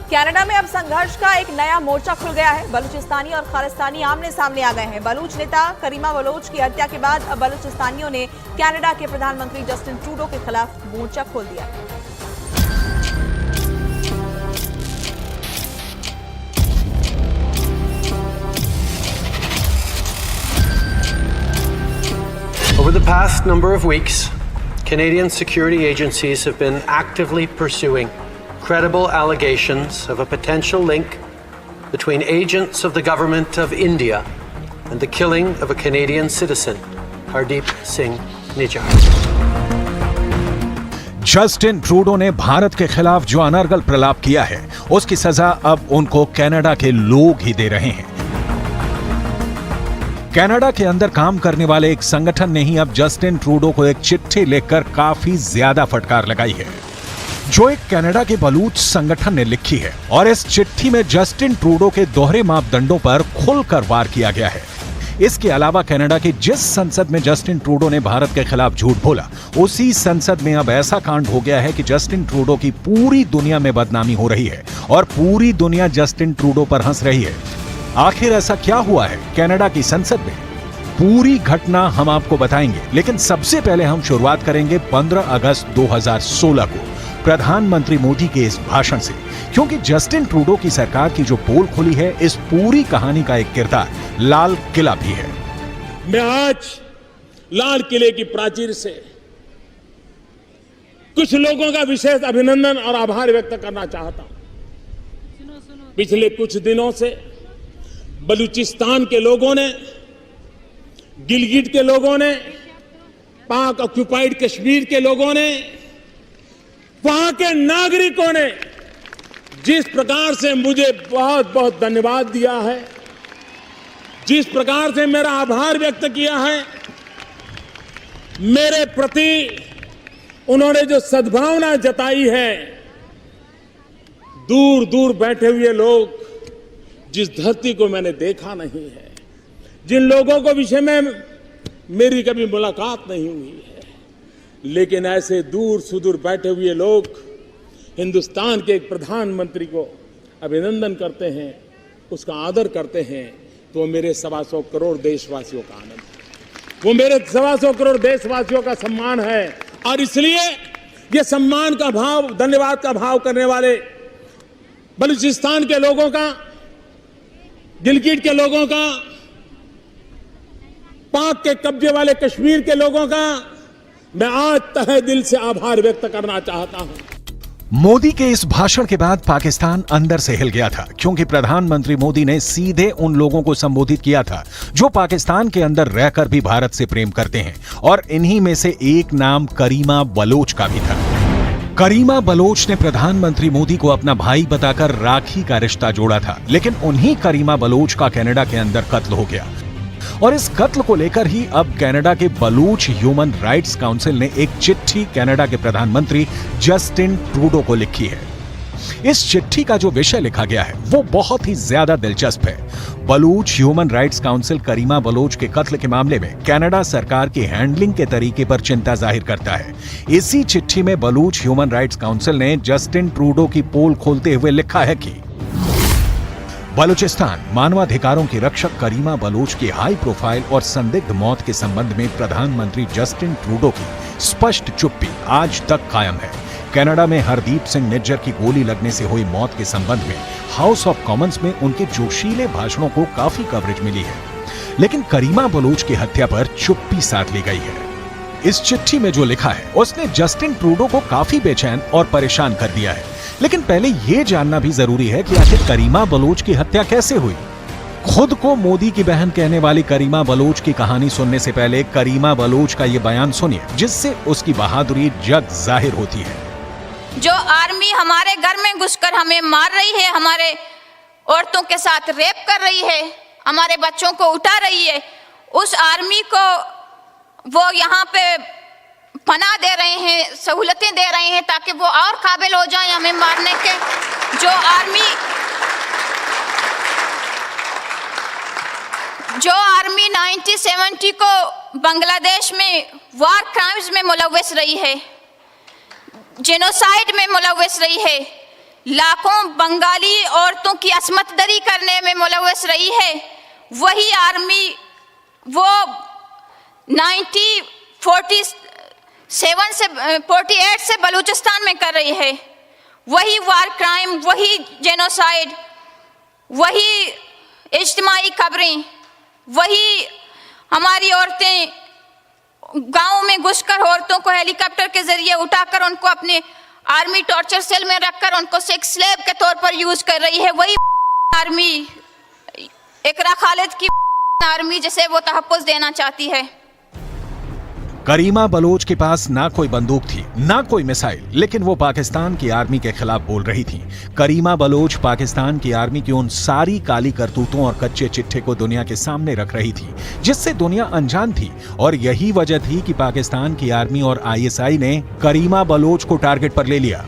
Canada में अब संघर्ष का एक नया मोर्चा खुल गया है। बलूचिस्तानी और खालिस्तानी आमने सामने आ गए हैं। बलूच नेता करीमा बलोच की हत्या के बाद अब बलूचिस्तानियों ने कनाडा के प्रधानमंत्री जस्टिन ट्रूडो के खिलाफ मोर्चा खोल दिया। Over the past number of weeks, Canadian security agencies have been actively pursuing credible allegations of a potential link between agents of the government of India and the killing of a Canadian citizen, Hardeep Singh Nijjar. Justin Trudeau ने भारत के खिलाफ जो अनर्गल प्रलाप किया है, उसकी सजा अब उनको कनाडा के लोग ही दे रहे हैं। कनाडा के अंदर काम करने वाले एक संगठन ने ही अब जस्टिन ट्रूडो को एक चिट्ठी लिखकर काफी ज्यादा फटकार लगाई है, जो एक कनाडा के बलूच संगठन ने लिखी है। और इस चिट्ठी में जस्टिन ट्रूडो के दोहरे मापदंडों पर खुलकर वार किया गया है। इसके अलावा कनाडा की जिस संसद में जस्टिन ट्रूडो ने भारत के खिलाफ झूठ बोला, उसी संसद में अब ऐसा कांड हो गया है कि जस्टिन ट्रूडो की पूरी दुनिया में बदनामी हो रही है और पूरी दुनिया जस्टिन ट्रूडो पर हंस रही है। आखिर ऐसा क्या हुआ है कनाडा की संसद में? पूरी घटना हम आपको बताएंगे, लेकिन सबसे पहले हम शुरुआत करेंगे 15 अगस्त 2016 को प्रधानमंत्री मोदी के इस भाषण से, क्योंकि जस्टिन ट्रूडो की सरकार की जो पोल खुली है, इस पूरी कहानी का एक किरदार लाल किला भी है। मैं आज लाल किले की प्राचीर से कुछ लोगों का विशेष अभिनंदन और आभार व्यक्त करना चाहता हूं। पिछले कुछ दिनों से बलूचिस्तान के लोगों ने, गिलगिट के लोगों ने, पाक ऑक्युपाइड कश्मीर के लोगों ने, वहां के नागरिकों ने जिस प्रकार से मुझे बहुत बहुत धन्यवाद दिया है, जिस प्रकार से मेरा आभार व्यक्त किया है, मेरे प्रति उन्होंने जो सद्भावना जताई है, दूर दूर बैठे हुए लोग, जिस धरती को मैंने देखा नहीं है, जिन लोगों को विषय में मेरी कभी मुलाकात नहीं हुई है, लेकिन ऐसे दूर सुदूर बैठे हुए लोग हिंदुस्तान के एक प्रधानमंत्री को अभिनंदन करते हैं, उसका आदर करते हैं, तो वो मेरे 125 करोड़ देशवासियों का आनंद है, वो मेरे 125 करोड़ देशवासियों का सम्मान है। और इसलिए ये सम्मान का भाव, धन्यवाद का भाव करने वाले बलूचिस्तान के लोगों का, गिलगिट के लोगों का, पाक के कब्जे वाले कश्मीर के लोगों का मैं आज तहे दिल से आभार व्यक्त करना चाहता हूं। मोदी के इस भाषण के बाद पाकिस्तान अंदर से हिल गया था, क्योंकि प्रधानमंत्री मोदी ने सीधे उन लोगों को संबोधित किया था जो पाकिस्तान के अंदर रहकर भी भारत से प्रेम करते हैं, और इन्हीं में से एक नाम करीमा बलोच का भी था। करीमा बलोच ने प्रधानमंत्री मोदी को अपना भाई बताकर राखी का रिश्ता जोड़ा था, लेकिन उन्हीं करीमा बलोच का कनाडा के अंदर कत्ल हो गया। और इस कत्ल को लेकर ही अब कनाडा के बलूच ह्यूमन राइट्स काउंसिल ने एक चिट्ठी कनाडा के प्रधानमंत्री जस्टिन ट्रूडो को लिखी है। इस चिट्ठी का जो विषय लिखा गया है वो बहुत ही ज्यादा दिलचस्प है। बलूच ह्यूमन राइट्स काउंसिल करीमा बलोच के कत्ल के मामले में कनाडा सरकार की हैंडलिंग के तरीके पर चिंता जाहिर करता है। इसी चिट्ठी में बलूच ह्यूमन राइट्स काउंसिल ने जस्टिन ट्रूडो की पोल खोलते हुए लिखा है कि बलूचिस्तान मानवाधिकारों की रक्षक करीमा बलोच की हाई प्रोफाइल और संदिग्ध मौत के संबंध में प्रधानमंत्री जस्टिन ट्रूडो की स्पष्ट चुप्पी आज तक कायम है। कनाडा में हरदीप सिंह निज्जर की गोली लगने से हुई मौत के संबंध में हाउस ऑफ कॉमन्स में उनके जोशीले भाषणों को काफी कवरेज मिली है, लेकिन करीमा बलोच की हत्या पर चुप्पी साध ली गई है। इस चिट्ठी में जो लिखा है उसने जस्टिन ट्रूडो को काफी बेचैन और परेशान कर दिया है। लेकिन पहले यह जानना भी जरूरी है कि आखिर करीमा बलोच की हत्या कैसे हुई। खुद को मोदी की बहन कहने वाली करीमा बलोच की कहानी सुनने से पहले करीमा बलोच का यह बयान सुनिए, जिससे उसकी बहादुरी जग जाहिर होती है। जो आर्मी हमारे घर में घुसकर हमें मार रही है, हमारे औरतों के साथ रेप कर रही है, हमारे बच्चों को उठा रही है, उस आर्मी को वो यहाँ पे पनाह दे रहे हैं, सहूलतें दे रहे हैं ताकि वो और काबिल हो जाएं हमें मारने के। जो आर्मी 1970 को बांग्लादेश में वार क्राइम्स में मुलव्वस रही है, जेनोसाइड में मुलव्वस रही है, लाखों बंगाली औरतों की असमत दरी करने में मुलव्वस रही है, वही आर्मी वो 48 से बलूचिस्तान में कर रही है। वही वार क्राइम, वही जेनोसाइड, वही इज्तिमाई कब्रें, वही हमारी औरतें गांव में घुसकर औरतों को हेलीकॉप्टर के जरिए उठाकर उनको अपने आर्मी टॉर्चर सेल में रखकर उनको सेक्स स्लेव के तौर पर यूज कर रही है। वही आर्मी इकरा खालिद की आर्मी जिसे वो तहफ्फुज़ देना चाहती है। करीमा बलोच के पास ना कोई बंदूक थी, ना कोई मिसाइल, लेकिन वो पाकिस्तान की आर्मी के खिलाफ बोल रही थी। करीमा बलोच पाकिस्तान की आर्मी की उन सारी काली करतूतों और कच्चे चिट्ठे को दुनिया के सामने रख रही थी जिससे दुनिया अनजान थी। और यही वजह थी कि पाकिस्तान की आर्मी और ISI ने करीमा बलोच को टारगेट पर ले लिया।